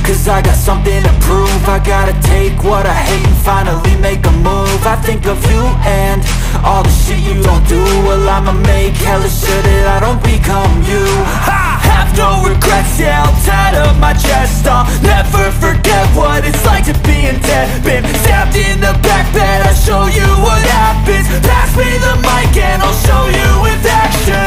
cause I got something to prove. I gotta take what I hate and finally make a move. I think of you and all the shit you don't do. Well, I'ma make hella sure that I don't become you. I have no regrets, yeah, I'll tie up my chest. I'll never forget what it's like to be in debt. Been stabbed in the back bed, I'll show you what happens. Pass me the mic and I'll show you with action.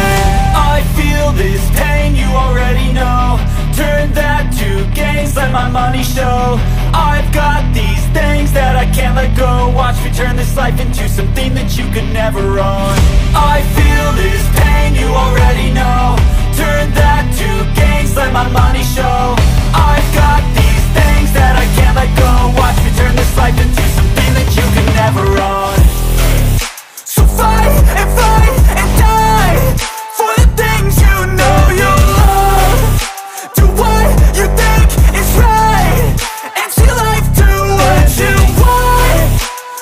I feel this pain, you already know. Turn that to gains, let my money show. I've got these things that I can't let go. Watch me turn this life into something that you could never own. I feel this pain, you already know. Turn that to gains, let my money show. I've got these things that I can't let go. Watch me turn this life into something that you could never own. So fight and die for the things you know you love. Do what you think is right and see life do what you want.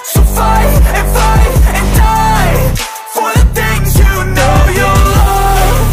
So fight and die for the things you know you love.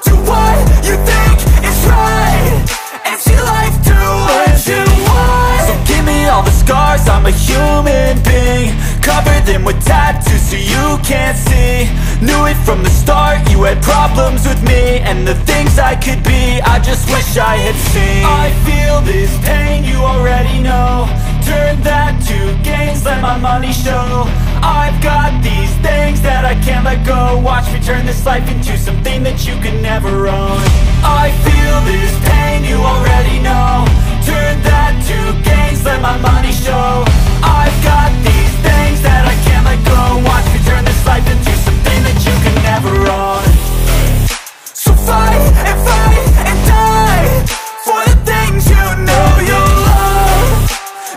Do what you think is right and see life do what you want. So give me all the scars, I'm a human being. Cover them with tattoos so you can't see. Knew it from the start, you had problems with me and the things I could be, I just wish I had seen. I feel this pain, you already know. Turn that to gains, let my money show. I've got these things that I can't let go. Watch me turn this life into something that you could never own. I feel this pain, you already know. Turn that to gains, let my money show. I've got these things that I can't let go. Watch me turn this life into something that you can never own. So fight and die for the things you know you love.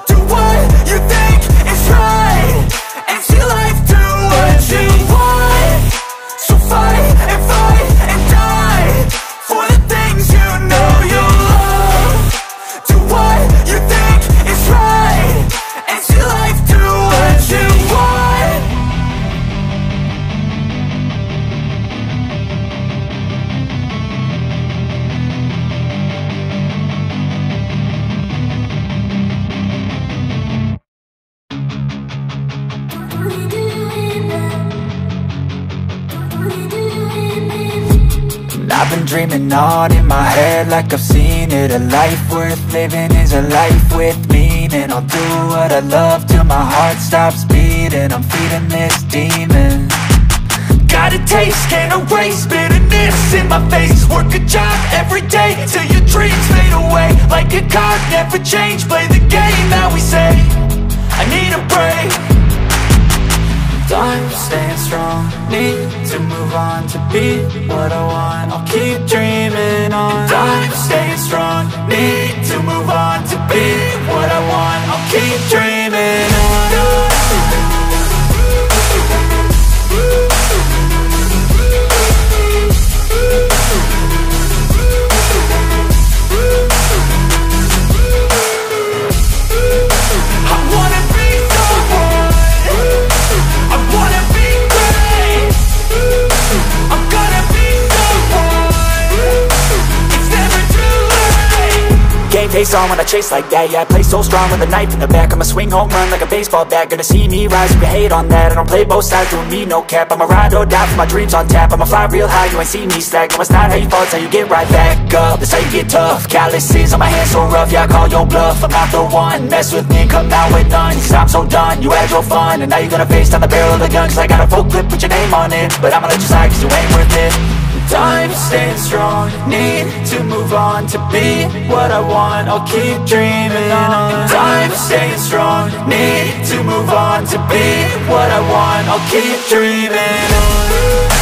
Do what you think is right and see life do what you want. So fight and die for the things you know you love. Do what you think is right and see life do what you want. I've been dreaming on in my head like I've seen it. A life worth living is a life with meaning. I'll do what I love till my heart stops beating. I'm feeding this demon. Got a taste, can't erase bitterness in my face. Work a job every day till your dreams fade away. Like a card, never change, play the game that we say. I need a break. I'm staying strong, need to move on to be what I want. I'll keep dreaming on. I'm staying strong, need to move on to be what I want. I'll keep dreaming on. Face on when I chase like that. Yeah, I play so strong with a knife in the back. I'ma swing home run like a baseball bat. Gonna see me rise, you can hate on that. I don't play both sides, doing me no cap. I'ma ride or die for my dreams on tap. I'ma fly real high, you ain't see me slack. No, it's not how you fall, it's how you get right back up. That's how you get tough. Calluses on my hands so rough, yeah, I call your bluff. I'm not the one, mess with me and come out with none. Cause I'm so done, you had your fun. And now you're gonna face down the barrel of the gun. Cause I got a full clip, put your name on it. But I'ma let you slide cause you ain't worth it. I'm staying strong, need to move on to be what I want. I'll keep dreaming on. I'm staying strong, need to move on to be what I want. I'll keep dreaming on.